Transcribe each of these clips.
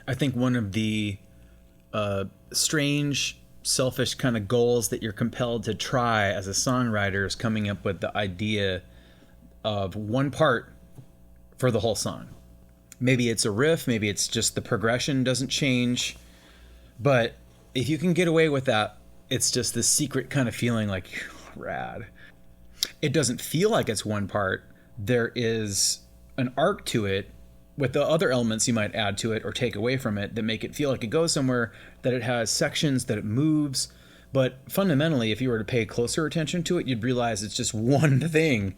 I think one of the strange, selfish kind of goals that you're compelled to try as a songwriter is coming up with the idea of one part for the whole song. Maybe it's a riff, maybe it's just the progression doesn't change. But if you can get away with that, it's just this secret kind of feeling like, rad. It doesn't feel like it's one part. There is an arc to it with the other elements you might add to it or take away from it that make it feel like it goes somewhere, that it has sections, that it moves. But fundamentally, if you were to pay closer attention to it, you'd realize it's just one thing.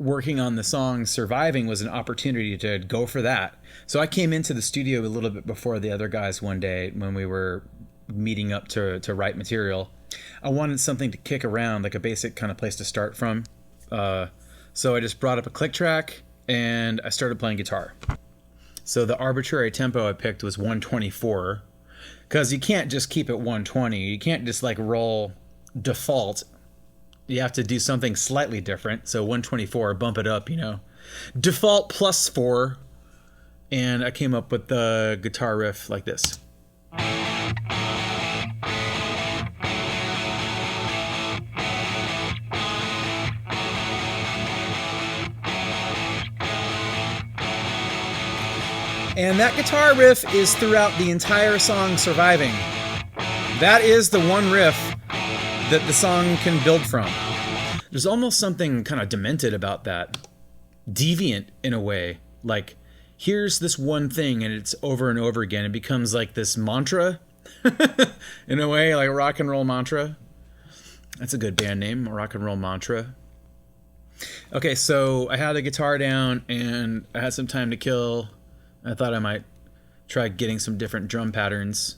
Working on the song Surviving was an opportunity to go for that. So I came into the studio a little bit before the other guys one day when we were meeting up to write material. I wanted something to kick around, like a basic kind of place to start from. So I just brought up a click track and I started playing guitar. So the arbitrary tempo I picked was 124, because you can't just keep it 120. You can't just like roll default. You have to do something slightly different. So 124, bump it up, Default plus 4. And I came up with the guitar riff like this. And that guitar riff is throughout the entire song Surviving. That is the one riff that the song can build from. There's almost something kind of demented about that. Deviant in a way. Like, here's this one thing and it's over and over again. It becomes like this mantra in a way, like a rock and roll mantra. That's a good band name, a rock and roll mantra. Okay, so I had the guitar down and I had some time to kill. I thought I might try getting some different drum patterns.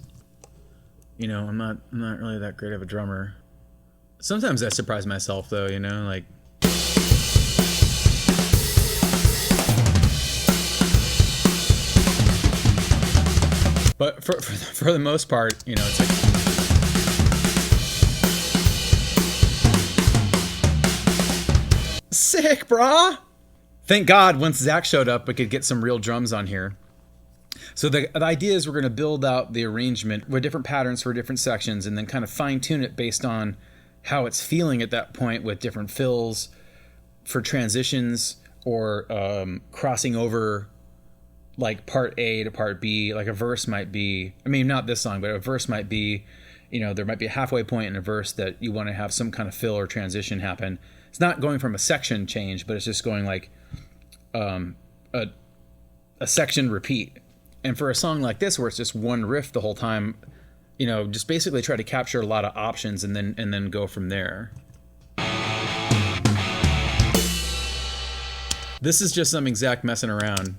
I'm not really that great of a drummer. Sometimes I surprise myself though, like. But for the most part, it's like. Sick, brah! Thank God once Zach showed up, we could get some real drums on here. So the idea is we're going to build out the arrangement with different patterns for different sections and then kind of fine tune it based on how it's feeling at that point with different fills for transitions or crossing over like part A to part B. Like a verse might be, not this song, but a verse might be, there might be a halfway point in a verse that you want to have some kind of fill or transition happen. It's not going from a section change, but it's just going like a section repeat. And for a song like this where it's just one riff the whole time, just basically try to capture a lot of options and then go from there. This is just some exact messing around.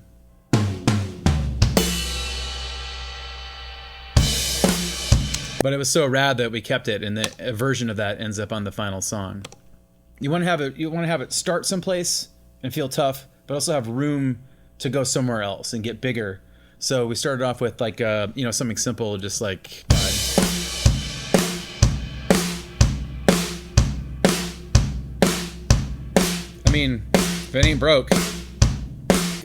But it was so rad that we kept it, and a version of that ends up on the final song. You want to have it start someplace and feel tough, but also have room to go somewhere else and get bigger. So we started off with like something simple, just like if it ain't broke.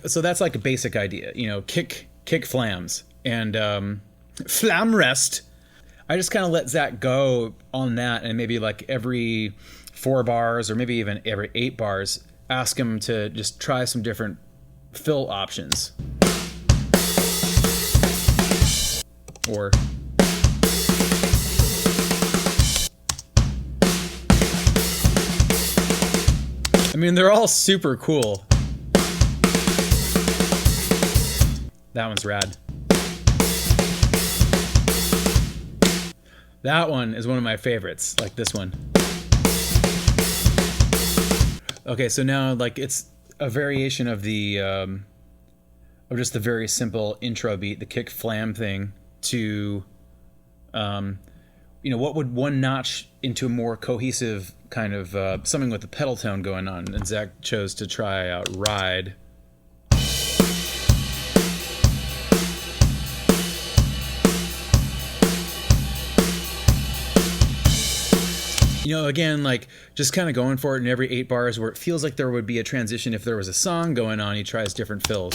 So that's like a basic idea, kick flams and flam rest. I just kind of let Zach go on that, and maybe like every 4 bars or maybe even every 8 bars, ask him to just try some different fill options. Or they're all super cool. That one's rad. That one is one of my favorites, like this one. Okay, so now like it's a variation of the of just the very simple intro beat, the kick flam thing, to what would one notch into a more cohesive kind of something with the pedal tone going on. And Zach chose to try out Ride. Again, like just kind of going for it in every 8 bars where it feels like there would be a transition. If there was a song going on, he tries different fills.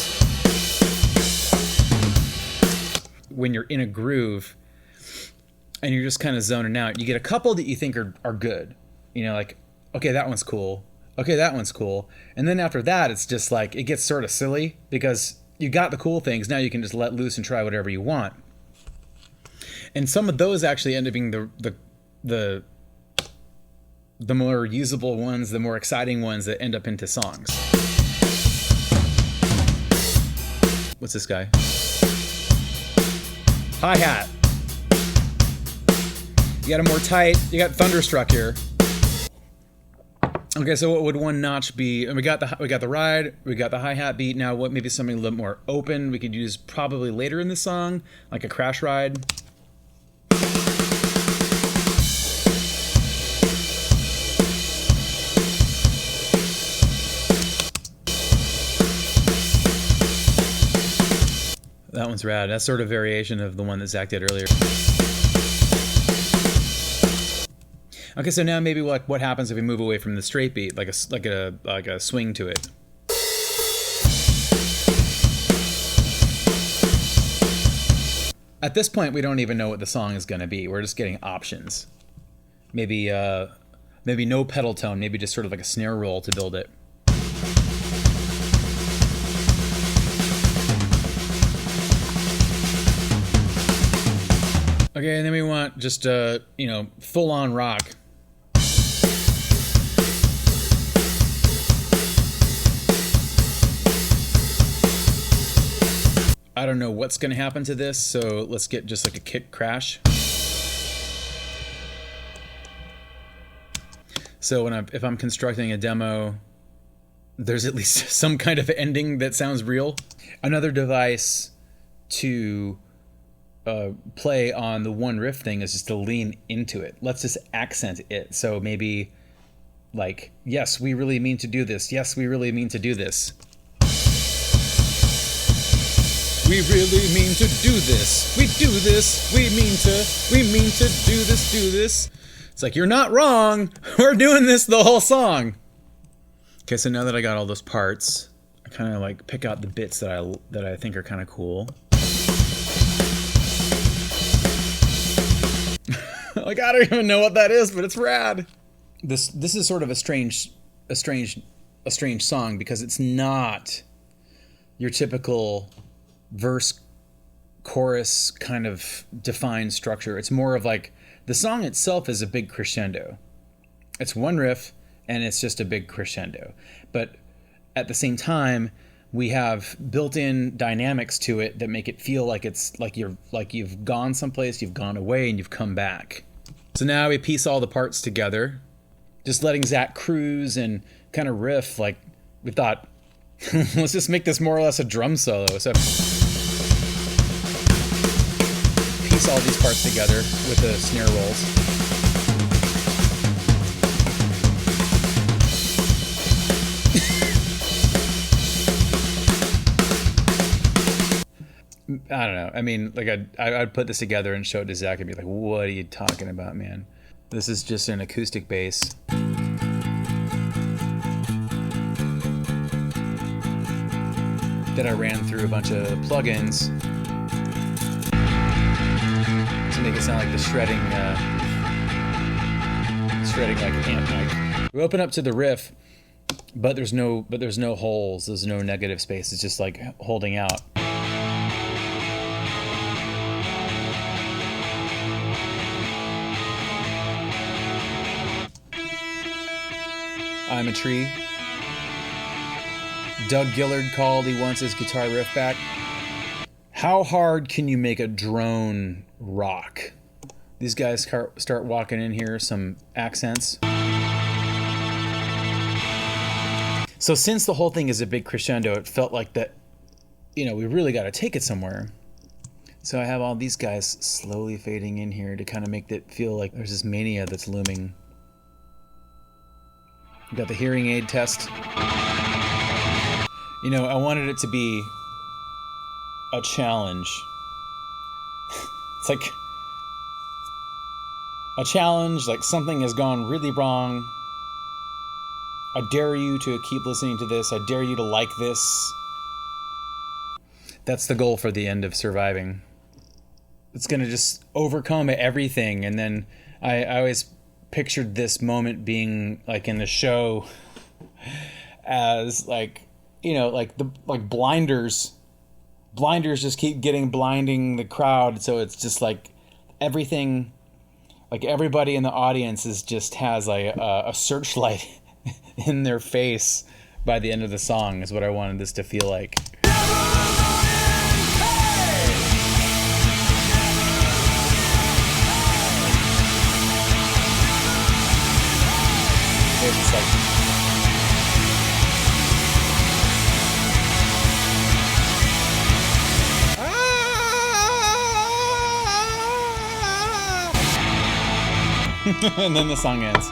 when you're in a groove and you're just kind of zoning out, you get a couple that you think are good. You know, like, okay, that one's cool. Okay, that one's cool. And then after that, it's just like, it gets sort of silly because you got the cool things. Now you can just let loose and try whatever you want. And some of those actually end up being the more usable ones, the more exciting ones that end up into songs. What's this guy? Hi-hat. You got a more tight, you got Thunderstruck here. Okay, so what would one notch be? And we got the ride, we got the hi-hat beat. Now what, maybe something a little more open we could use probably later in the song, like a crash ride. That one's rad. That's sort of variation of the one that Zach did earlier. Okay, so now maybe what happens if we move away from the straight beat, like a swing to it. At this point, we don't even know what the song is going to be. We're just getting options. Maybe no pedal tone. Maybe just sort of like a snare roll to build it. Okay, and then we want just full-on rock. I don't know what's going to happen to this, so let's get just like a kick crash. So if I'm constructing a demo, there's at least some kind of ending that sounds real. Another device to play on the one riff thing is just to lean into it. Let's just accent it. So maybe like, yes, we really mean to do this. Yes, we really mean to do this. We really mean to do this. We do this. We mean to do this. It's like, you're not wrong. We're doing this the whole song. Okay, so now that I got all those parts, I kind of like pick out the bits that I think are kind of cool. Like, I don't even know what that is, but it's rad. This is sort of a strange song because it's not your typical verse chorus kind of defined structure. It's more of like the song itself is a big crescendo. It's one riff and it's just a big crescendo. But at the same time, we have built-in dynamics to it that make it feel like it's like you've gone someplace, you've gone away, and you've come back. So now we piece all the parts together, just letting Zach cruise and kind of riff. Like we thought, let's just make this more or less a drum solo. So piece all these parts together with the snare rolls. I don't know. I mean, like I'd put this together and show it to Zach and be like, what are you talking about, man? This is just an acoustic bass. That I ran through a bunch of plugins to make it sound like the shredding like amp mic. We open up to the riff, but there's no holes. There's no negative space. It's just like holding out. I'm a Tree. Doug Gillard called, he wants his guitar riff back. How hard can you make a drone rock? These guys start walking in here, some accents. So since the whole thing is a big crescendo, it felt like that, we really got to take it somewhere. So I have all these guys slowly fading in here to kind of make it feel like there's this mania that's looming. We got the hearing aid test. I wanted it to be a challenge. It's like a challenge, like something has gone really wrong. I dare you to keep listening to this. I dare you to like this. That's the goal for the end of Surviving. it's gonna just overcome everything. And then I always pictured this moment being like in the show as like, you know, like the like blinders just keep blinding the crowd, so it's just like everything, like everybody in the audience is just has a searchlight in their face by the end of the song is what I wanted this to feel like. It's like and then the song ends.